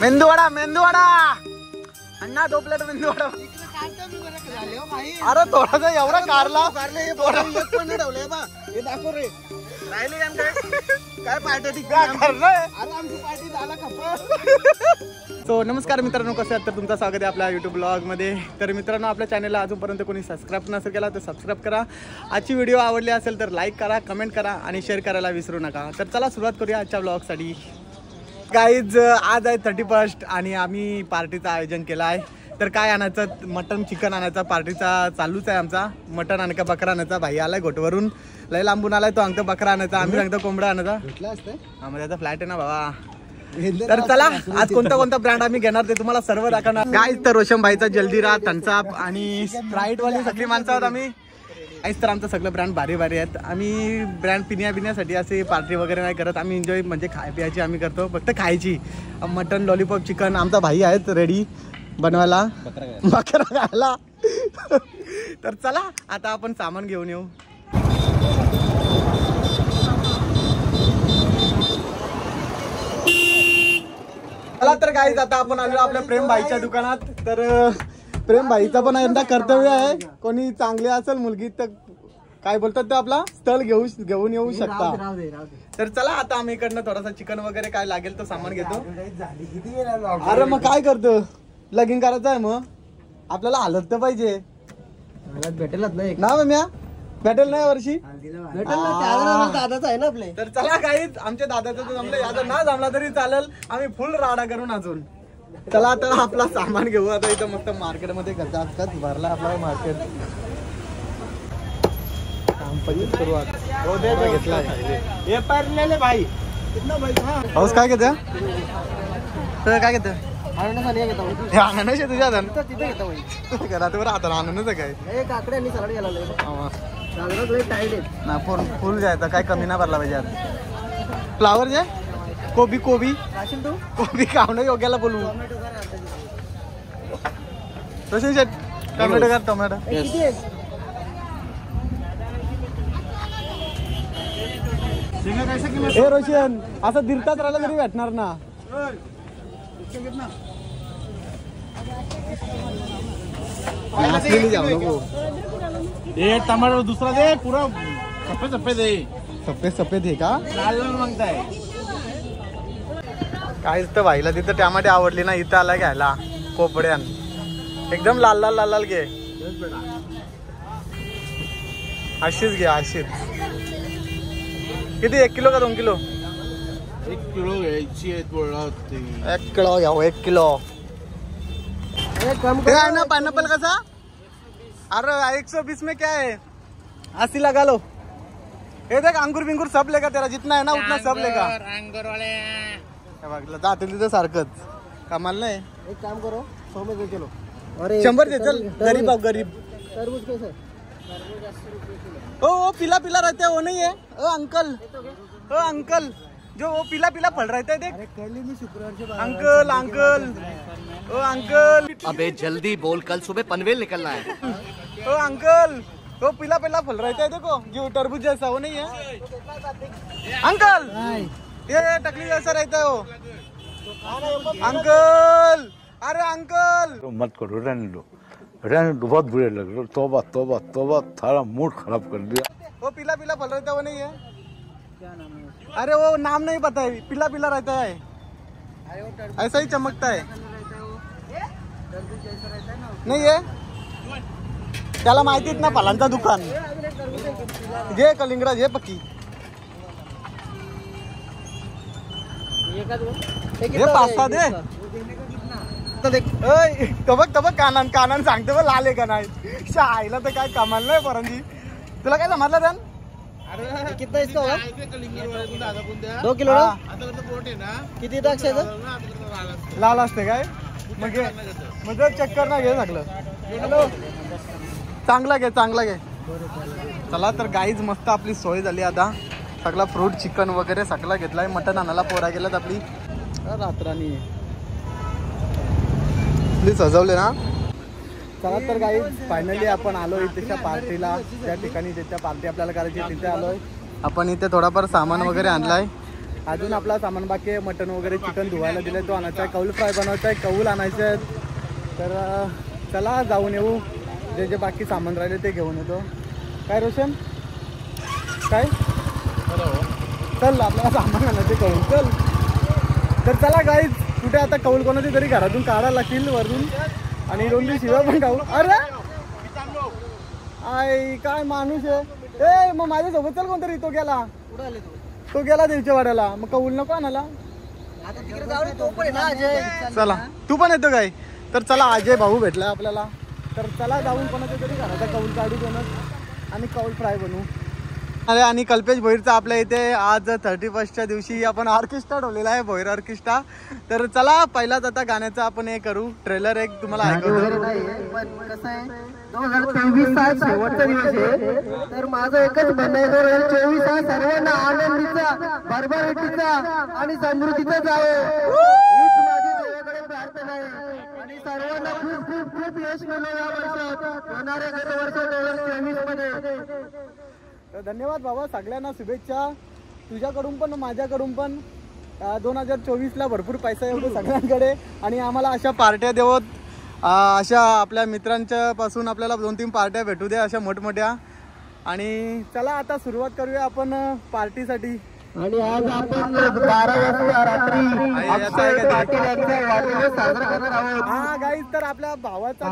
मेंदूवडा मेंदूवडा अण्णा 2 plate medu vada. अरे थोडासा एवढा कारला काय पार्टी झाला. सो नमस्कार मित्रांनो, कसे आहात? तर तुमचं स्वागत आहे आपल्या यूट्यूब ब्लॉग मध्ये. तर मित्रांनो, आपल्या चॅनलला अजूनपर्यंत कोणी सबस्क्राईब नसेल केला तर सबस्क्राईब करा. आजची व्हिडिओ आवडली असेल तर लाईक करा, कमेंट करा आणि शेअर करायला विसरू नका. तर चला सुरुवात करूया आजच्या ब्लॉगसाठी. गाईज आज आहे 31 आणि आम्ही पार्टीचं आयोजन केलं आहे. तर काय आणायचं, मटन चिकन आणायचा, पार्टीचा चालूच आहे आमचा. मटन आणि का बकरा आणायचा. भाई आलाय घोटवरून, लय लांबून आलाय. तो सांगतो बकरा आणायचा, आम्ही सांगतो कोंबडा आणायचा. हा म्हणजे आता फ्लॅट आहे ना बाबा. तर चला आज कोणता कोणता ब्रँड आम्ही घेणार ते तुम्हाला सर्व दाखवणार. गाईज तर रोशन भाईचा जल्दीरा, थम्सअप आणि स्प्राईट वाली सगळी माणसं आहोत आम्ही. काहीच तर आमचं सगळं ब्रँड भारी भारी आहेत. आम्ही ब्रँड पिण्यासाठी असे पार्टी वगैरे नाही करत. आम्ही एन्जॉय म्हणजे प्यायची आम्ही करतो, फक्त खायची. मटन, लॉलीपॉप, चिकन आमचा भाई आहेत रेडी बनवायला, बकरा खायला. तर चला आता आपण सामान घेऊन येऊ. चला तर गाईज आता आपण आलो आपल्या प्रेम भाईच्या दुकानात. तर प्रेम भाईचा पण यंदा कर्तव्य आहे, कोणी चांगले असेल मुलगी तर काय बोलतात ते आपला स्थळ घेऊन येऊ शकता. तर चला आता आम्ही इकडनं थोडासा चिकन वगैरे काय लागेल तो सामान घेतो. अरे मग काय करतो, लगीन करायचं आहे मग आपल्याला हालत तर पाहिजे. भेटेलच नाही ना म्या भेटेल नाही वर्षी दादाच आहे ना आपले. तर चला काहीच आमच्या दादाचं तर जमलं, याचं ना जमला तरी चालेल, आम्ही फुल राडा करून अजून. चला आता आपला सामान घेऊ. आता इथं मस्त मार्केटमध्ये गजात भरला आपला मार्केट. सुरुवात भाई पाऊस काय घेत काय घेत आनंद तुझ्या रातभर आता आनंदच काय ना फुल जायचं काय कमी ना भरला पाहिजे. आता फ्लावर जे कोबी कोबी कोबी खावणं योग्याला बोलू. रोशन शेट टोमॅटो का टोमॅटो हे रोशन असं दिरताच राहिलं तरी भेटणार ना. टमाटर दुसरा दे, पुरा सफेद सफेद आहे. सफेद सफेद आहे का, लाल लाल मागताय. काहीच तर भाईला तिथं टमाटे आवडली ना, इथं आला घ्यायला कोपड्यान. एकदम लाल लाल लाल लाल घे, अशीच घे अशीच. किती 1 किलो का 2 किलो? 1 किलो घ्यायची आहे. 1 किलो घ्यावं 1 किलो. है ना पाइनएप्पल कैसा? अरे 120 में क्या है, 80 लगा लो. ये देख अंगूर बिंगूर सब लेगा, तेरा जितना है ना उतना सब लेगा. अंगूर वाले जाते तिथं सारखंच कमाल नाही. एक काम करो, 100 में दे चलो. 100 दे चल, गरीब आहो गरीब. तरबूज कैसे? ओ पीला पीला रहता है वो नहीं है. ओ अंकल, ओ अंकल जो वो पीला पीला फल रहता है देख. अंकल अंकल ओ अंकल, अबे जल्दी बोल, कल सुबह पनवेल निकलना है. ओ अंकल वो पीला पीला फल रहता है देखो, जो तरबूज जैसा वो नहीं है. अंकल ये टकली जैसा रहता है वो. अंकल अरे अंकल मत करो, रहने दो, बहुत बुरे लग रहे. तौबा तौबा तौबा, थारा मूड खराब कर दिया. वो पीला पीला फल रहता है वो नहीं है. अरे वो नाम नहीं पता है, पीला पीला रहता है, ऐसा ही चमकता है. नहीं है त्याला माहितीत ना फलांचा दुकान. घे कलिंगडा घे पक्की, हे 5-6 दे. तबक कानान सांगते बघ लाल आहे का नाही. शाळेला तर काय कमाल नाही परंजी. तुला काय समजलं त्यान? कितना इसका होगा? 2 किलो ना. किती द्राक्षाचं लाल असते काय मग चेक कर ना, घे सगळं. चांगला घे चांगला घे. चला तर गाईज मस्त आपली सोय झाली. आता सगळा फ्रूट चिकन वगैरे सगळा घेतलाय. मटन आणायला पोरा गेल्यात आपली रात्रानी सजवले ना. चला तर गाईज फायनली आपण आलोय त्याच्या पार्टीला, त्या ठिकाणी ज्याच्या पार्टी आपल्याला करायची तिथे आलोय आपण. इथे थोडाफार सामान वगैरे आणलाय. अजून आपला सामान बाकी आहे. मटन वगैरे चिकन धुवायला दिलं तो आणायचा आहे. कौल फ्राय बनवायचा आहे. कौल आणायचे आहेत. तर चला जाऊन येऊ. जे जे बाकी सामान राहिले ते घेऊन येतो. काय रोशन काय चल आपल्याला सामान आणायचे कौल चल. तर चला गाईज कुठे आता कौल कोणाची तरी घरातून काढायला लागतील वरून आणि 2-3 शिव्या पण खाऊ. अरे आई काय माणूस आहे. ए मग माझ्यासोबत चल कोणतरी. तो गेला कुठं आले तो गेला देवच्या वाड्याला. मग कौल नको आणायला. आता तिकडे जाऊ दे, तो पण आहे ना अजय. चला तू पण येतो काय. तर चला अजय भाऊ भेटला आपल्याला. तर चला जाऊन कोणाच्या तरी घराचा कौल काढू दोनच आणि कौल फ्राय बनवू. अरे आणि कल्पेश भोईरचा आपल्या इथे आज 31च्या दिवशी आपण ऑर्केस्ट्रा ठेवलेला आहे. भोईर ऑर्केस्ट्रा. तर चला पहिलाच आता गाण्याचा आपण हे करू. ट्रेलर एक तुम्हाला ऐकवतो. पण कसं आहे 2023 हा शेवटचा दिवस आहे. तर माझं एकच म्हणणं आहे 2024 हा सर्वांना आनंदीचा भरभराटीचा आणि समृद्धीचा जावो हीच माझी देवाकडे प्रार्थना आहे. आणि सर्वांना खूप खूप खूप यश मिळो या वर्षात होणाऱ्या वर्ष 2024 मध्ये. तर धन्यवाद बाबा सगळ्यांना शुभेच्छा. तुझ्याकडून पण माझ्याकडून पण 2024ला भरपूर पैसा येतो सगळ्यांकडे आणि आम्हाला अशा पार्ट्या देवत अशा आपल्या मित्रांच्या पासून आपल्याला 2-3 पार्ट्या भेटू द्या अशा मोठमोठ्या. आणि चला आता सुरुवात करूया आपण पार्टीसाठी. आणि आज आपण 12 वाजता रात्री अक्षय पाटील यांचा वाढदिवस साजरा करणार आहोत. हा गाईज तर आपल्या भावाचा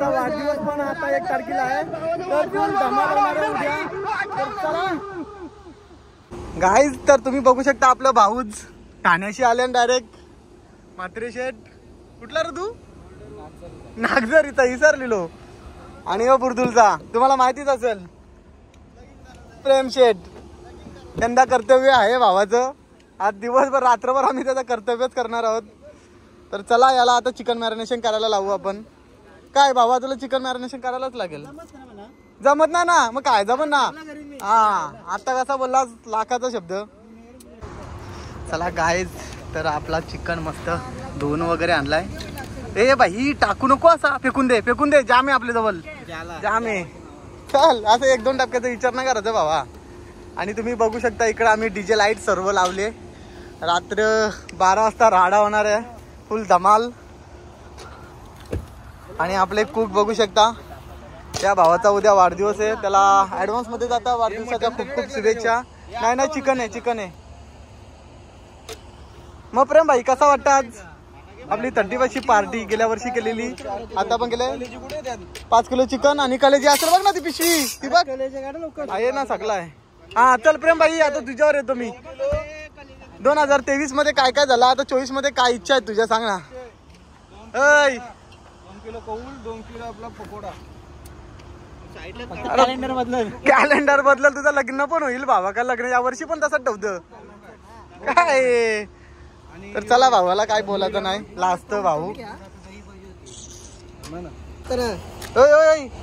वाढदिवस पण आता 1 तारखेला आहे. तर धमाल होणार आहे उद्या. तर चला गाईज तर तुम्ही बघू शकता आपलं भाऊच ठाण्याशी आले डायरेक्ट. म्हात्रे शेठ कुठला रे तू. नागझरीचा विसरलेलो. आणि बुरदुलचा तुम्हाला माहितीच असेल प्रेम शेठ. यंदा कर्तव्य आहे भावाचं. आज दिवसभर रात्रभर आम्ही त्याचं कर्तव्यच करणार आहोत. तर चला याला आता चिकन मॅरिनेशन करायला लावू आपण. काय भावा तुला चिकन मॅरिनेशन करायलाच लागेल. जमत ना ना मग काय जमत ना. हा आता कसा बोलला लाखाचा शब्द. चला गाईज तर आपला चिकन मस्त धुवून वगैरे आणलाय. ए बाई टाकू नको असा. फेकून दे जाम आहे आपल्या जवळ. जाम आहे. चल असं 1-2 टक्क्याचा विचार नाही करायचा भावा. आणि तुम्ही बघू शकता इकडे आम्ही डीजे लाईट सर्व लावले. रात्र 12 वाजता राडा होणार आहे फुल धमाल. आणि आपले कुक बघू शकता. त्या भावाचा उद्या वाढदिवस आहे. त्याला ऍडव्हान्स मध्ये जाता वाढदिवसाच्या खूप खूप शुभेच्छा. नाही चिकन आहे. मग प्रेम भाई कसा वाटतं आज आपली 31ची पार्टी गेल्या वर्षी केलेली. आता पण केले 5 किलो चिकन आणि कलेजी असेल बघ ना ती पिशवी ती बघ आहे ना सगळं आहे. हा चल प्रेम भाई आता तुझ्यावर येतो मी. 2023 मध्ये काय काय झालं आता 24 मध्ये काय इच्छा आहे तुझ्या सांग ना. 2 किलो कौल 2 किलो आपला पकोडा. कॅलेंडर बदल तुझं लग्न पण होईल भावा. का लग्न या वर्षी पण तसंच ठेवतं काय. तर चला भावाला काय बोलायचं नाही लास्ट भाऊ.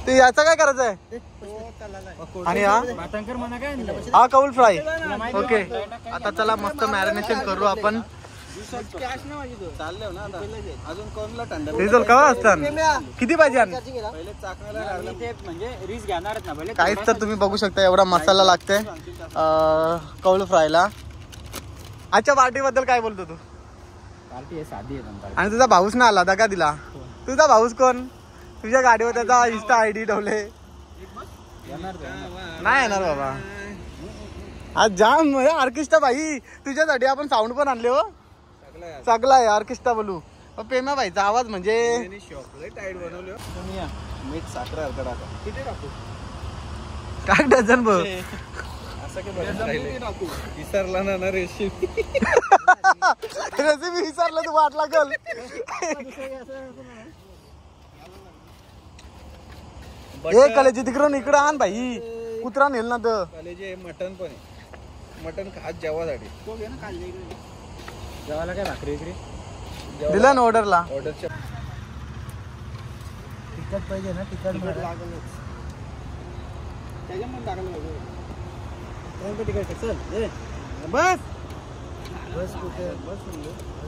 ते याचं काय करायचंय. आणि हा कौल फ्राय ओके. आता चला मस्त मॅरिनेशन करू आपण. रिझल्ट केव्हा असतात किती पाहिजे. काहीच तर तुम्ही बघू शकता एवढा मसाला लागतंय कौल फ्रायला. आजच्या पार्टी बद्दल काय बोलतो तू. पार्टी साधी आहे. आणि तुझा भाऊस ना आला का दिला. तुझा भाऊस कोण. तुझ्या गाडीवर त्याचा इंस्टा ID ठेवले. नाही येणार बाबा. आज जाम ऑर्केस्ट्रा भाई तुझ्यासाठी आपण साऊंड पण आणले हो. सगळा आहे ऑर्केस्ट्रा बोलू. पेमा भाईचा आवाज म्हणजे मीठ साखर किती टाकू. काय डझन बघ. विसरला ना रेसिपी विसरलं तू वाट लागल. एक कलेजी तिकडून इकडं आण भाई. कुत्रा नेल ना तर. मटन पण आहे. मटन खास जेवासाठी जेवायला काय भाकरी इकडे दिला ना ऑर्डरला. ऑर्डरच्या तिखट पाहिजे ना. तिखट लागल त्याच्यामध्ये टाकलं पाहिजे. चल बस बस कुठे बस.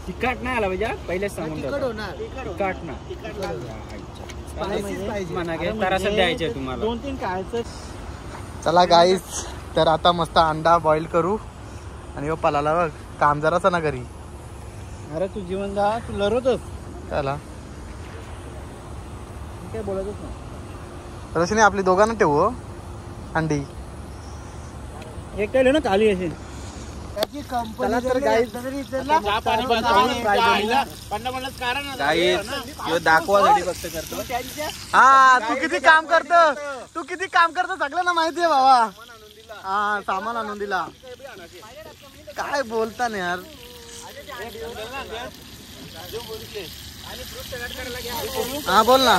तिखट नाही आला पाहिजे पहिलेच सांगून तिखट ना. द्यायचे तुम्हाला 2-3 खायचं. चला गाईस तर आता मस्त अंडा बॉईल करू. आणि पलाला बघ काम जरासा ना घरी. अरे तू जीवन जा, तू लढवतोस त्याला काय बोलतच ना. रशनी आपली दोघांना ठेवू अंडी. एक ना खाली असेल त्याची कंपनी तर दाखवासाठी फक्त करतो. हा तू किती काम करतो, तू किती काम करतो सगळ्यांना माहितीये बाबा. हा सामान आणून दिला. काय बोलता ना यार. हा बोल ना,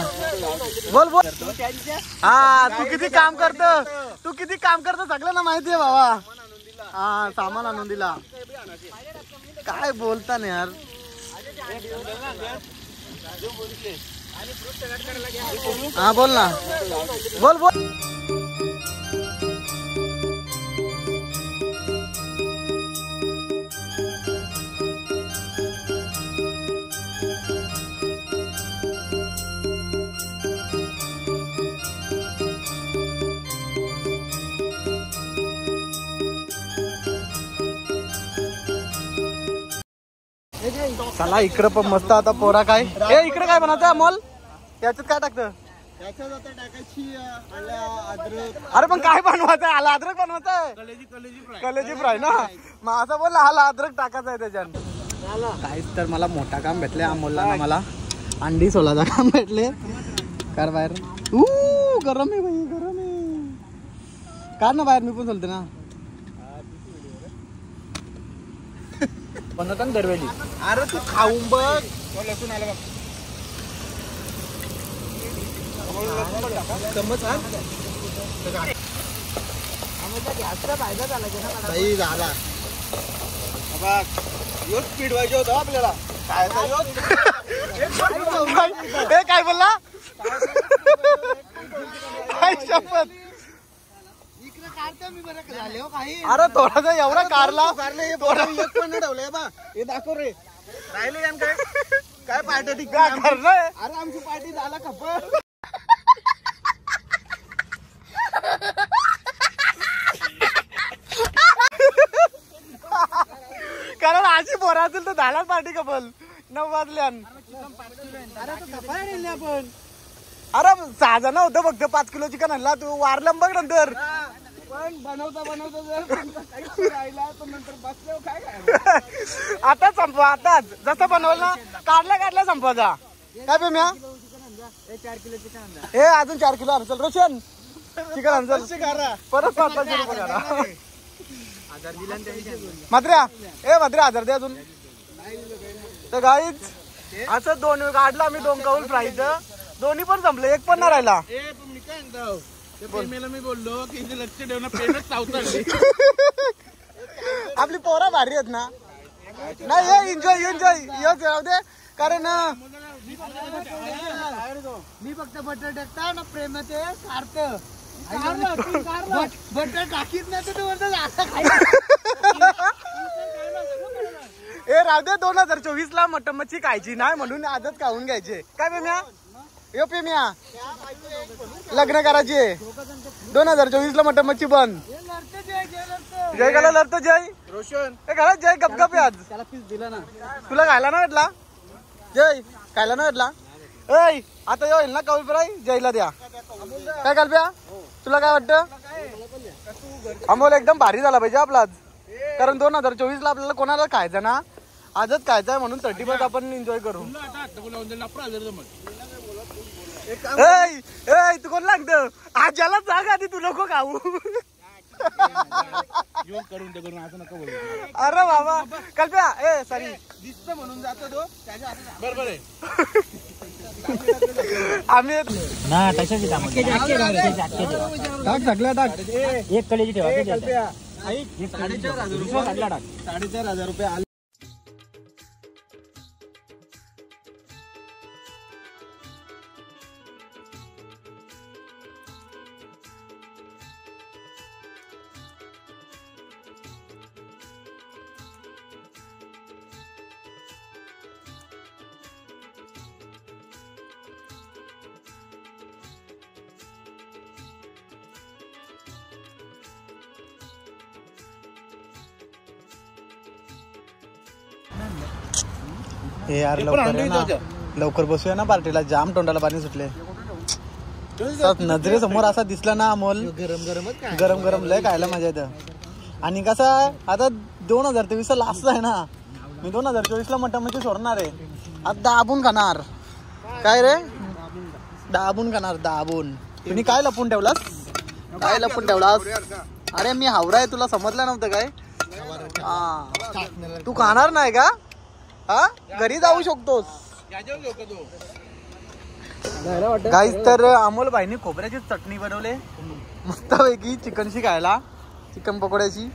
बोल बोल. हा तू किती काम करतो, तू किती काम करतो सगळ्यांना माहितीये बाबा. हा सामान आणून दिला. काय बोलता ना यार. हा बोल ना, बोल बोल. चला इकडं पण मस्त आता पोरा काय इकडे काय बनवतं अमोल, त्याच्यात काय टाकतं. अरे पण काय बनवायचं, आला अद्रक बनवायचं. कलेजी फ्राय ना, मग असं बोल आला अद्रक टाकायचं आहे त्याच्यात. काहीच तर मला मोठा काम भेटले अमोलला ना, मला अंडी सोलाचं काम भेटले. कार बाहेर गरम आहे भाई, गरम आहे. कार ना बाहेर, मी पण सोलते ना. बनवता दरवेळी. अरे तू खाऊन बघ. लसूण आलं बघ. सही झाला स्पीड व्हायचे होतं आपल्याला. काय काय बोलला, काय शपथ. अरे थोडासा एवढा कारला पण ठेवलंय बा. हे दाखव रे, राहिले काय काय पार्टी टिक करणार. अरे आमची पार्टी झाला खप. कारण अशी पोरं असेल तर झाला पार्टी कपल 9 वाजल्यान. आपण अरे 6 जण होतं फक्त. 5 किलो चिकन आणला तू, वारलं बघ नंतर. पण बनवता बनवता जर राहिला तर नंतर बसल्यावर काय आता संपवा. आताच जसं बनवलं ना, काढल्या संपवायचा. काय पेम्या 4 किलो चिकन. हे अजून 4 किलो आणचल. रोशन चिकन आणचल परत. 700 रुपये करा मात्र्या. मात्र्या 1000 दे अजून. तर गाईच असं 2 काढला आम्ही, 2 कौल फ्राईचं. दोन्ही पण संपले, एक पण नाही राहिला. मी बोललो की लक्ष ठेवणं पेनच चावतं. आपली पोरा भारी आहेत ना. नाही हे एन्जॉय जाऊ दे. कारण मी फक्त बटर टाकता ना, प्रेमाचे सार्थ बटर टाकीत नाही हे राहू दे. 2024 ला मटन मच्छी खायची नाही म्हणून आजच खाऊन घ्यायचे. काय पेम्या, यो पेम्या लग्न करायचे 2024 ला मटन मच्छी बंद. जय गाला लढतो जय. रोशन हे घरात जय गपगप आज. त्याला पीस दिला ना, तुला खायला ना भेटला जय, खायला ना भेटला. ऐ आता येईल ना कौल फ्राय, जयला द्या. काय कल्प्या, तुला काय वाटतं. अमोल एकदम भारी झाला पाहिजे आपला आज. कारण 2024 ला आपल्याला कोणाला खायचं ना, आजच खायचं आहे म्हणून 31 आपण एन्जॉय करू. तू कोण लागतं आज ज्याला जाग आधी तू नको खाऊ. अरे बाबा कल्प्या सॉरी दिसत म्हणून जातो तो बरोबर आहे. आम्ही ना तशाच टाक सगळ्या टाक. एक कलेजी ठेवा. 4,500 रुपये. हे यार लवकर ये ना, लवकर बसूया ना पार्टीला. जाम तोंडाला पाणी सुटले. नजरे समोर असा दिसला ना अमोल, गरम गरम लय खायला मजा येतं. आणि कसं आता 2023 लास्ट आहे ना, मी 2024 मटन मध्ये सोडणार आहे. आता दाबून खाणार. काय रे दाबून खाणार, दाबून. तुम्ही काय लपून ठेवलास, काय लपून ठेवलास? अरे मी हावरा आहे, तुला समजलं नव्हतं काय? तू खाणार नाही का? हा घरी जाऊ शकतोस. गाईस तर अमोल भाईनी खोबऱ्याची चटणी बनवले मस्त पैकी, चिकनशी खायला, चिकन पकोड्याची.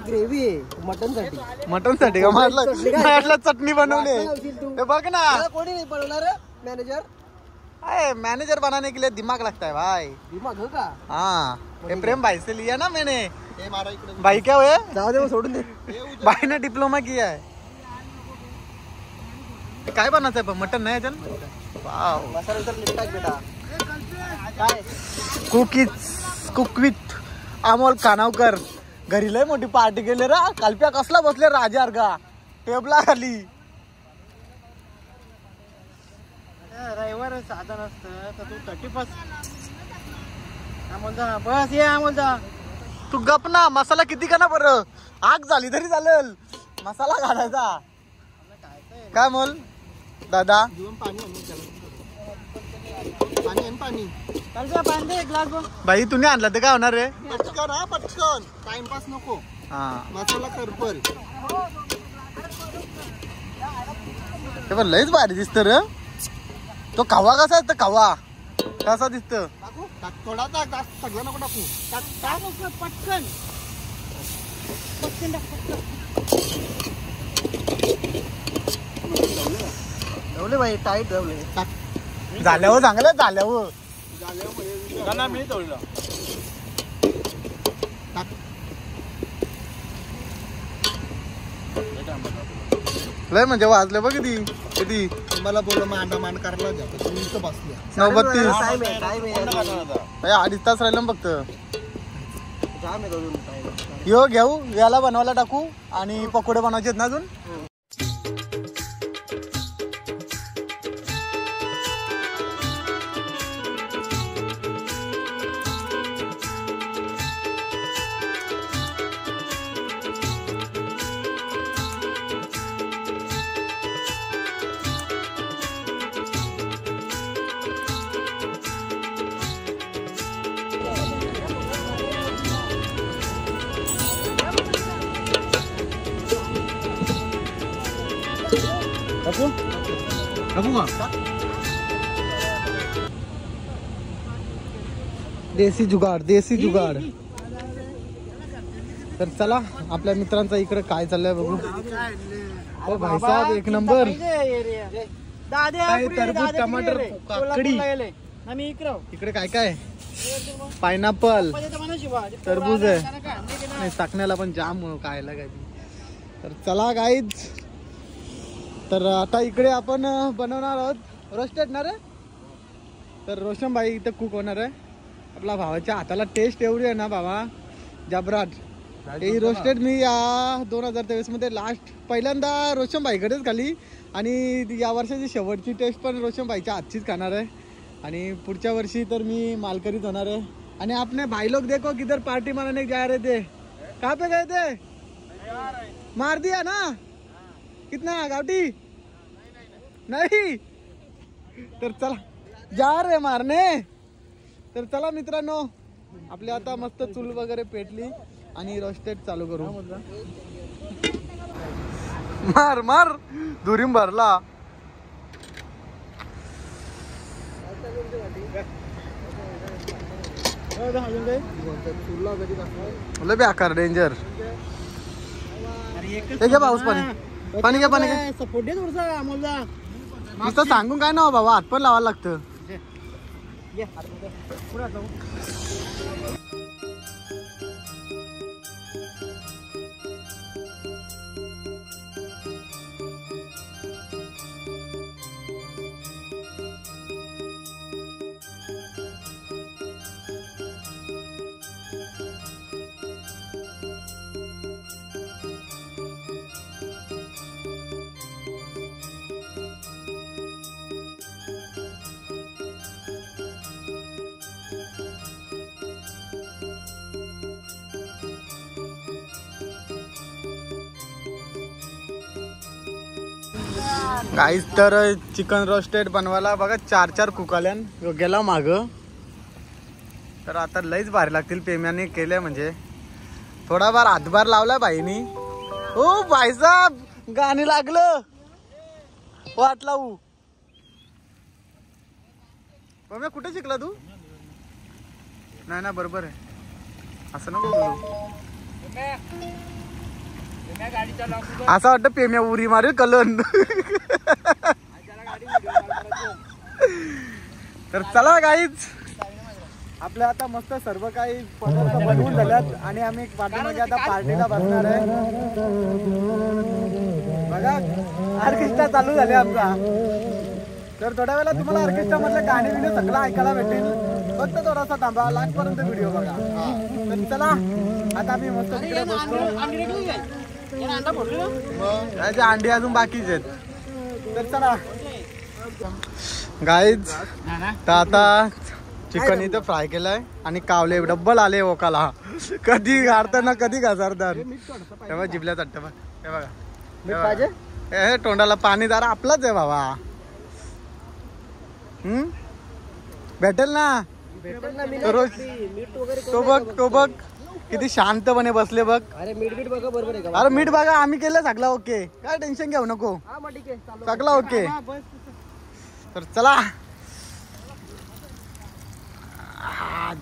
ग्रेव्ही मटन साठी. मटन साठी का? म्हटलं चटणी बनवली. हे बघ ना, कोणी नाही बनवणार मॅनेजर. मैनेजर बनाने के लिए दिमाग लगता है भाई. दिमाग हो का? हाँ, ये प्रेम भाई से लिया ना मैंने. भाई क्या हुए? जाऊ दे सोडून दे. भाई ने डिप्लोमा किया है. काय बनायचं आहे पण मटन नाही चल. वाव, मसाला तर निघतात बेटा. Cook with Amol Kanavkar. घरी लय मोठी पार्टी केली रा. कालप्या कसला बसले राजार का टेबला खाली. रविवार साधन असतं तर तू 31 अमोल जा. बस ये अमोल जा. तू गप ना. मसाला किती का ना बरं, आग झाली तरी चालेल, मसाला घालायचा. काय बोल दादा? पाणी दे एक ग्लास. भाई तुम्ही आणला तर काय होणार रे? पटकन टाइमपास नको. हा मसाला करपर. ते पण लयच भारी दिसत रे. तो कवा कसा आहे? कवा कसा दिसत? थोडा टाक, सगळं नको टाकू. पटकन ठेवले भाई, टाईट ठेवले. झाल्यावर चांगलं झाल्यावर. मी तोडलं. लय म्हणजे वाजले बघ किती किती. मला बोल मान करायला द्या. तुम्ही इथं बसल्या. 39. टाइम आहे. 2.5 तास राहिलं फक्त. जाम आहे अजून टाइम. यो घेऊ, याला बनवायला टाकू आणि पकोडे बनवायचे आहेत ना अजून. देसी जुगाड, देसी जुगाड. तर चला आपल्या मित्रांचा इकडे काय चाललंय बघू. ओ भाई साहब एक नंबर. काय टरबूज, टमाटर, काकडी. इकडे काय काय? पायनॅपल, टरबूज आहे. नाही चाकण्याला पण जाम खायला काय. तर चला गाईज, तर आता इकडे आपण बनवणार आहोत रोस्टेड ना रे. तर रोशन भाई इथं कुक होणार आहे. आपला भावाच्या हाताला टेस्ट एवढी आहे ना बाबा, जबराट. ही रोस्टेड मी या 2023 मध्ये लास्ट पहिल्यांदा रोशन भाईकडेच खाली, आणि या वर्षाची शेवटची टेस्ट पण रोशन भाईच्या हातचीच खाणार आहे. आणि पुढच्या वर्षी तर मी मालकरीत होणार आहे. आणि आपने भाई लोग देखो किधर पार्टी मनाने जा रहे थे. कहाँ पे गए थे? मार दिया ना. कितना गावठी? नाही. तर चला जा रे मारने. तर चला मित्रांनो, आपली आता मस्त चूल वगैरे पेटली आणि रोस्टेड चालू करू. मार मार दुरीम भरला. बेकार डेंजर. हे घ्या पाऊस पाणी, पाणी घ्या, पाणी घ्या. सपोर्ट दे थोडसा अमोलला. नुसतं सांगून काय ना बाबा, हात पण लावायला लागतं. गाईस तर चिकन रोस्टेड बनवायला बघा 4 कुकाल्यान गेला माग. तर आता लईच भारी लागतील. पेम्याने केले म्हणजे थोडाफार हातभार लावला बाईनी. ओ भाईसाहेब गाणी लागलं वाट लावू. पेम्या कुठे शिकला तू? नाही ना बरोबर आहे असं नको बोलू. असं वाटतं पेम्या उरी मारे कलन. तर चला गाईच आपल्या आता मस्त सर्व काही पदार्थ बनवून झाल्यात आणि आम्ही पाठीमागे आता पार्टीला बसणार आहे. बघा ऑर्केस्ट्रा चालू झाले आमचा. तर थोड्या वेळेला तुम्हाला ऑर्केस्ट्रा मधले गाणे बिणे सगळं ऐकायला भेटेल. फक्त थोडासा थांबा लास्ट पर्यंत व्हिडिओ बघा. तर चला आता आम्ही मस्त तिकडे बसतो. अंडी अजून बाकीच आहेत. तर चला गाईज तर आता चिकन इथं फ्राय केलंय आणि कावले डब्बल आले ओकाला. कधी गाडताना कधी घासारतात. तेव्हा जिबल्या चट्ट बघ. हे बघा हे तोंडाला पाणी जरा आपलाच आहे बाबा. भेटेल ना रोज. तो बघ किती शांतपणे बसले बघ. अरे मीठ बघा बरोबर आहे का? अरे मीठ बघा आम्ही केलं सगळं ओके. काय टेन्शन घेऊ नको सगळं ओके. तर चला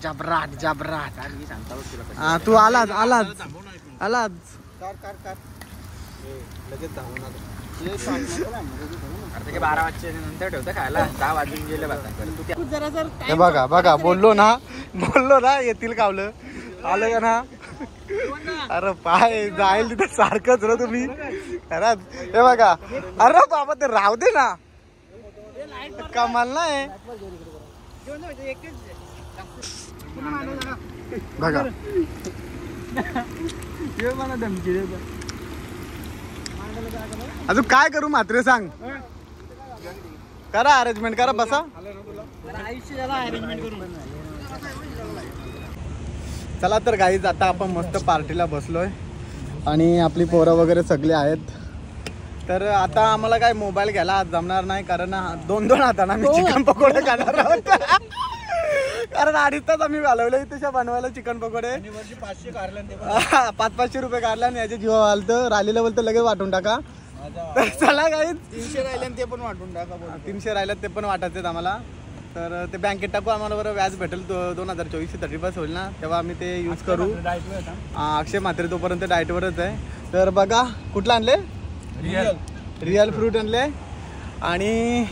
जबराट जबराट. तू आलाच आलाच आलाच. हे बघा बघा बोललो ना येतील कावलं आलं का ना. अरे पाय जाईल तिथे सारखंच रो तुम्ही खरंच. हे बघा अरे बाबा ते राहू दे ना कमाल नाही बघा. अजून काय करू मात्र सांग. करा अरेंजमेंट करा बसा. चला तर गाईज आता आपण मस्त पार्टीला बसलोय आणि आपली पोरं वगैरे सगळे आहेत. तर आता आम्हाला काय मोबाईल घ्यायला आज जमणार नाही कारण 2-2 हाताना आम्ही चिकन पकोडे खाणार आहोत. कारण 2.5 तास आम्ही घालवले इथे बनवायला चिकन पकोडे. 500-500 रुपये काढला आणि याचे जीवा घालतं राहिलेलं बोलतं लगेच वाटून टाका. तर चला गाईज 300 राहिले ते पण वाटून टाका. 300 राहिल्यात ते पण वाटायचे आम्हाला. तर ते बँकेत टाकू आम्हाला बरं व्याज भेटेल 2024 30 होईल ना तेव्हा आम्ही ते यूज करू. अक्षय मात्र तोपर्यंत डाएटवरच आहे. तर बघा कुठला आणले रिअल फ्रूट आणले आणि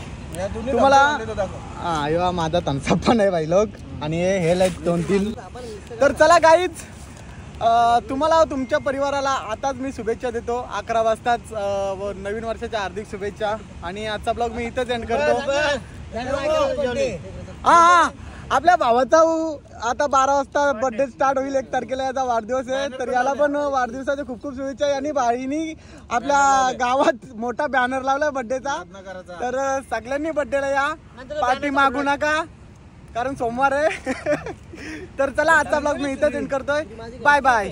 तुम्हाला हा माझा तनसा पण आहे भाई लोक आणि हे लाईट 2-3. तर चला गाईज तुम्हाला तुमच्या परिवाराला आताच मी शुभेच्छा देतो. 11 वाजताच नवीन वर्षाच्या हार्दिक शुभेच्छा. आणि आजचा ब्लॉग मी इथंच एंड करतो. हा आपल्या भावाचा आता 12 वाजता बर्थडे स्टार्ट होईल. 1 तारखेला याचा वाढदिवस आहे. तर याला पण वाढदिवसाच्या खूप खूप शुभेच्छा. आणि भाईनी आपल्या गावात मोठा बॅनर लावलाय बर्थडेचा. तर सगळ्यांनी बर्थडेला या पार्टी मागू नका कारण सोमवार आहे. तर चला आजचा ब्लॉग मी इथंच एंड करतोय. Bye bye.